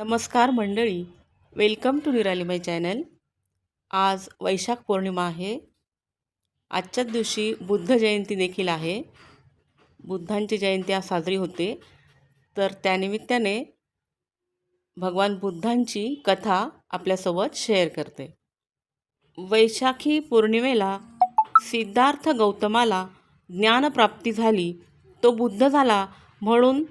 नमस्कार मंडळी, welcome to निराली माय चॅनल. आज वैशाख पौर्णिमा आहे. आजच्याच दिवशी बुद्ध जयंती देखील आहे. बुद्धांची जयंती आज साजरी होते. तर त्यानिमित्ताने भगवान बुद्धांची कथा आपल्यासोबत शेअर करते. वैशाखी पौर्णिमेला सिद्धार्थ गौतमाला ज्ञानप्राप्ती झाली. तो बुद्ध झाला म्हणून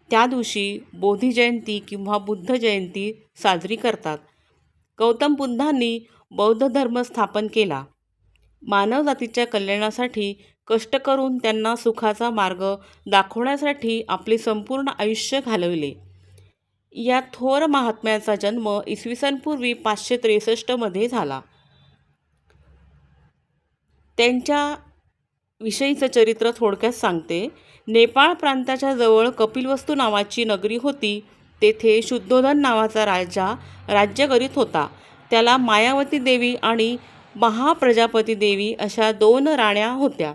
त्या दिवशी बोधी जयंती किंवा बुद्ध जयंती साजरी करतात. गौतम बुद्धांनी बौद्ध धर्म स्थापन केला. मानवजातीच्या कल्याणासाठी कष्ट करून त्यांना सुखाचा मार्ग दाखवण्यासाठी आपले संपूर्ण आयुष्य घालवले. या थोर महात्म्याचा जन्म इसवी पूर्वी 563 झाला. त्यांच्या विषयीचं चरित्र थोडक्यात सांगते. नेपाळ प्रांताच्या जवळ कपिलवस्तू नावाची नगरी होती. तेथे शुद्धोधन नावाचा राजा राज्य करीत होता. त्याला मायावती देवी आणि महाप्रजापती देवी अशा 2 राण्या होत्या.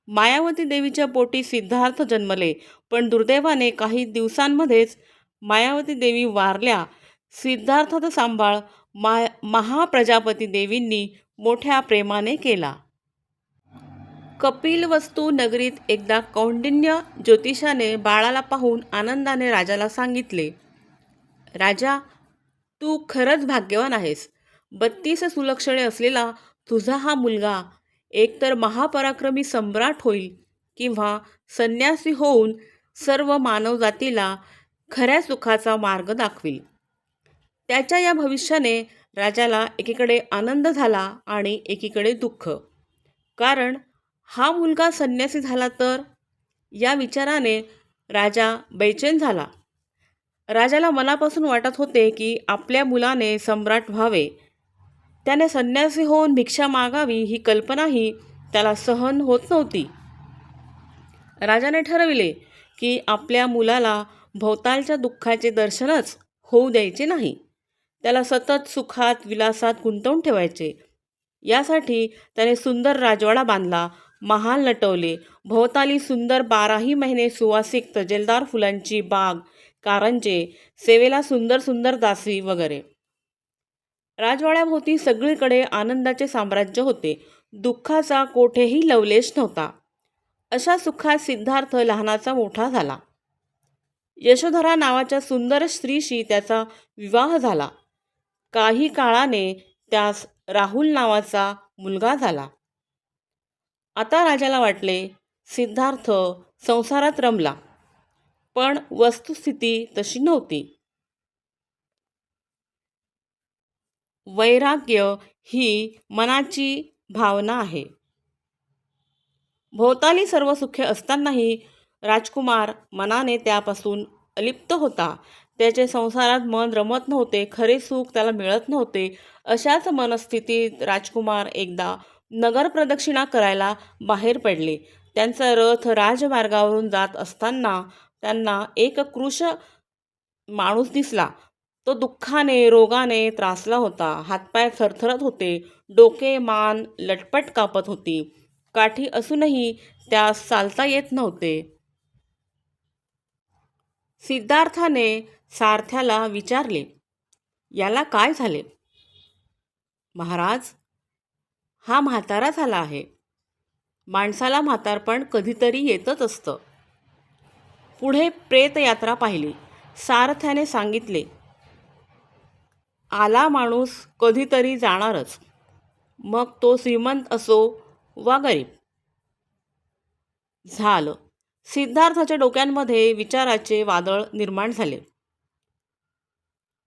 मायावती देवीच्या पोटी सिद्धार्थ जन्मले, पण दुर्दैवाने काही दिवसांमध्येच मायावती देवी वारल्या. सिद्धार्थाचा सांभाळ महाप्रजापती देवींनी मोठ्या प्रेमाने केला. कपिलवस्तू नगरीत एकदा कौंडिन्य ज्योतिषाने बाळाला पाहून आनंदाने राजाला सांगितले, राजा, तू खरंच भाग्यवान आहेस. 32 सुलक्षणे असलेला तुझा हा मुलगा एकतर महापराक्रमी सम्राट होईल किंवा संन्यासी होऊन सर्व मानवजातीला खऱ्या सुखाचा मार्ग दाखवील. त्याच्या या भविष्याने राजाला एकीकडे आनंद झाला आणि एकीकडे दुःख. कारण हा मुलगा संन्यासी झाला तर या विचाराने राजा बेचैन झाला. राजाला मनापासून वाटत होते की आपल्या मुलाने सम्राट व्हावे. त्याने संन्यासी होऊन भिक्षा मागावी ही कल्पनाही त्याला सहन होत नव्हती. राजाने ठरविले की आपल्या मुलाला भोवतालच्या दुःखाचे दर्शनच होऊ द्यायचे नाही. त्याला सतत सुखात विलासात गुंतवून ठेवायचे. यासाठी त्याने सुंदर राजवाडा बांधला, महाल नटवले. भोवताली सुंदर 12ही महिने सुवासिक तजेलदार फुलांची बाग, कारंजे, सेवेला सुंदर सुंदर दासी वगैरे. राजवाड्याभोवती सगळीकडे आनंदाचे साम्राज्य होते. दुःखाचा कोठेही लवलेश नव्हता. अशा सुखात सिद्धार्थ लहानाचा मोठा झाला. यशोधरा नावाच्या सुंदर स्त्रीशी त्याचा विवाह झाला. काही काळाने त्यास राहुल नावाचा मुलगा झाला. आता राजाला वाटले सिद्धार्थ संसारात रमला, पण वस्तुस्थिती तशी नव्हती. वैराग्य ही मनाची भावना आहे. भोवताली सर्व सुखे असतानाही राजकुमार मनाने त्यापासून अलिप्त होता. त्याचे संसारात मन रमत नव्हते, खरे सुख त्याला मिळत नव्हते. अशाच मनस्थितीत राजकुमार एकदा नगर प्रदक्षिणा करायला बाहेर पडले. त्यांचा रथ राजमार्गावरून जात असताना त्यांना एक कृश माणूस दिसला. तो दुःखाने रोगाने त्रासला होता. हातपाय थरथरत होते. डोके मान लटपट कापत होती. काठी असूनही त्यास चालता येत नव्हते. सिद्धार्थाने सारथ्याला विचारले, याला काय झाले? महाराज, हा म्हातारा झाला आहे. माणसाला म्हातारपण कधीतरी येतच असतं. पुढे प्रेतयात्रा पाहिली. सारथ्याने सांगितले, आला माणूस कधीतरी जाणारच, मग तो श्रीमंत असो वा गरीब. झालं. सिद्धार्थाच्या डोक्यांमध्ये विचाराचे वादळ निर्माण झाले.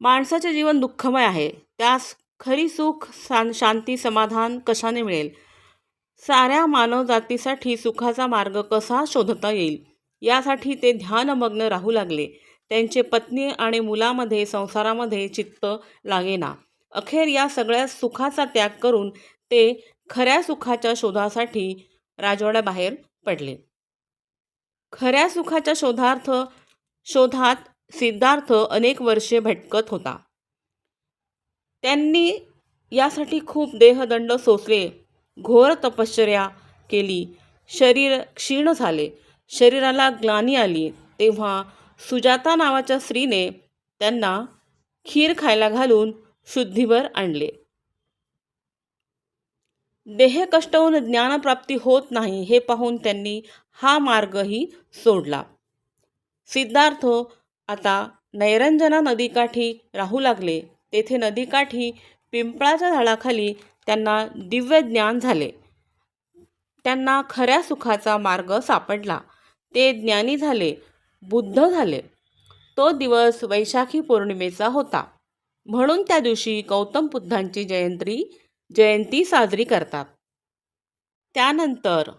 माणसाचे जीवन दुःखमय आहे. त्यास खरी सुख शांती समाधान कशाने मिळेल? साऱ्या मानवजातीसाठी सुखाचा मार्ग कसा शोधता येईल यासाठी ते ध्यानमग्न राहू लागले. त्यांचे पत्नी आणि मुलामध्ये संसारामध्ये चित्त लागेना. अखेर या सगळ्या सुखाचा त्याग करून ते खऱ्या सुखाच्या शोधासाठी राजवाड्याबाहेर पडले. खऱ्या सुखाच्या शोधात सिद्धार्थ अनेक वर्षे भटकत होता. त्यांनी यासाठी खूप देहदंड सोसले, घोर तपश्चर्या केली. शरीर क्षीण झाले. शरीराला ग्लानी आली. तेव्हा सुजाता नावाच्या स्त्रीने त्यांना खीर खायला घालून शुद्धीवर आणले. देहकष्टाहून ज्ञानप्राप्ती होत नाही हे पाहून त्यांनी हा मार्गही सोडला. सिद्धार्थ आता नैरंजना नदीकाठी राहू लागले. तेथे नदीकाठी पिंपळाच्या झाडाखाली त्यांना दिव्य ज्ञान झाले. त्यांना खऱ्या सुखाचा मार्ग सापडला. ते ज्ञानी झाले, बुद्ध झाले. तो दिवस वैशाखी पौर्णिमेचा होता. म्हणून त्या दिवशी गौतम बुद्धांची जयंती साजरी करतात. त्यानंतर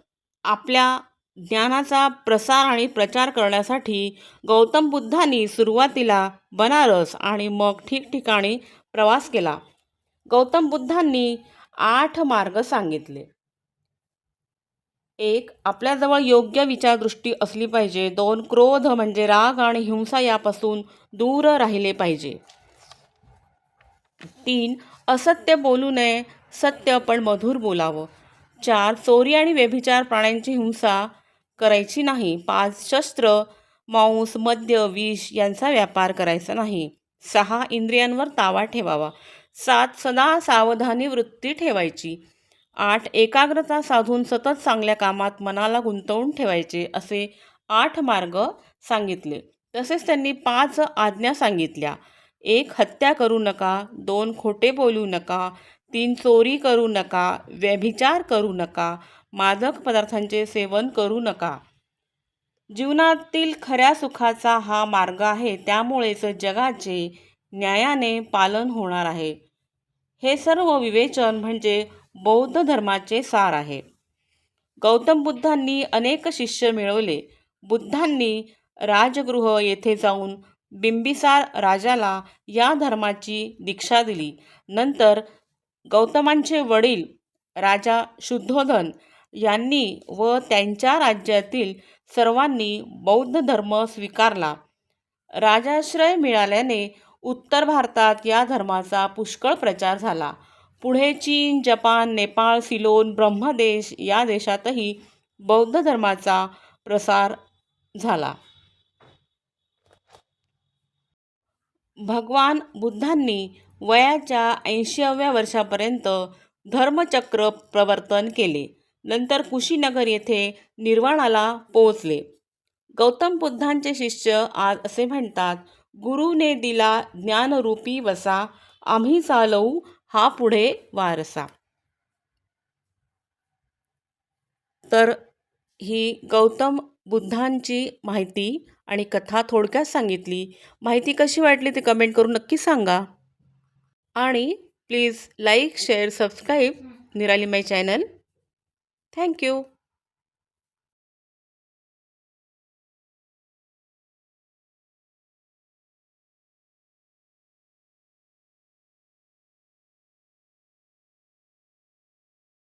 आपल्या ज्ञानाचा प्रसार आणि प्रचार करण्यासाठी गौतम बुद्धांनी सुरुवातीला बनारस आणि मग ठिकठिकाणी प्रवास केला. गौतम बुद्धांनी 8 मार्ग सांगितले. 1. आपल्याजवळ योग्य विचारदृष्टी असली पाहिजे. 2. क्रोध म्हणजे राग आणि हिंसा यापासून दूर राहिले पाहिजे. 3. असत्य बोलू नये, सत्य पण मधुर बोलावं. 4. चोरी आणि व्यभिचार, प्राण्यांची हिंसा करायची नाही. 5. शस्त्र, मांस, मद्य, विष यांचा व्यापार करायचा नाही. 6. इंद्रियांवर ताबा ठेवावा. 7. सदा सावधानी वृत्ती ठेवायची. 8. एकाग्रता साधून सतत चांगल्या कामात मनाला गुंतवून ठेवायचे. असे 8 मार्ग सांगितले. तसेच त्यांनी 5 आज्ञा सांगितल्या. 1. हत्या करू नका. 2. खोटे बोलू नका. 3. चोरी करू नका. व्यभिचार करू नका. मादक पदार्थांचे सेवन करू नका. जीवनातील खऱ्या सुखाचा हा मार्ग आहे. त्यामुळेच जगाचे न्यायाने पालन होणार आहे. हे सर्व विवेचन म्हणजे बौद्ध धर्माचे सार आहे. गौतम बुद्धांनी अनेक शिष्य मिळवले. बुद्धांनी राजगृह येथे जाऊन बिंबिसार राजाला या धर्माची दीक्षा दिली. नंतर गौतमांचे वडील राजा शुद्धोधन यांनी व त्यांच्या राज्यातील सर्वांनी बौद्ध धर्म स्वीकारला. राजाश्रय मिळाल्याने उत्तर भारतात या धर्माचा पुष्कळ प्रचार झाला. पुढे चीन, जपान, नेपाळ, सिलोन, ब्रह्मदेश या देशातही बौद्ध धर्माचा प्रसार झाला. भगवान बुद्धांनी वयाच्या 80व्या वर्षापर्यंत धर्मचक्र प्रवर्तन केले. नंतर कुशीनगर येथे निर्वाणाला पोहोचले. गौतम बुद्धांचे शिष्य आज असे म्हणतात, गुरुने दिला ज्ञानरूपी वसा, आम्ही चालवू हा पुढे वारसा. तर ही गौतम बुद्धांची माहिती आणि कथा थोडक्यात सांगितली. माहिती कशी वाटली ते कमेंट करून नक्की सांगा. आणि प्लीज लाईक, शेअर, सबस्क्राईब निराली माय चॅनल. थँक्यू.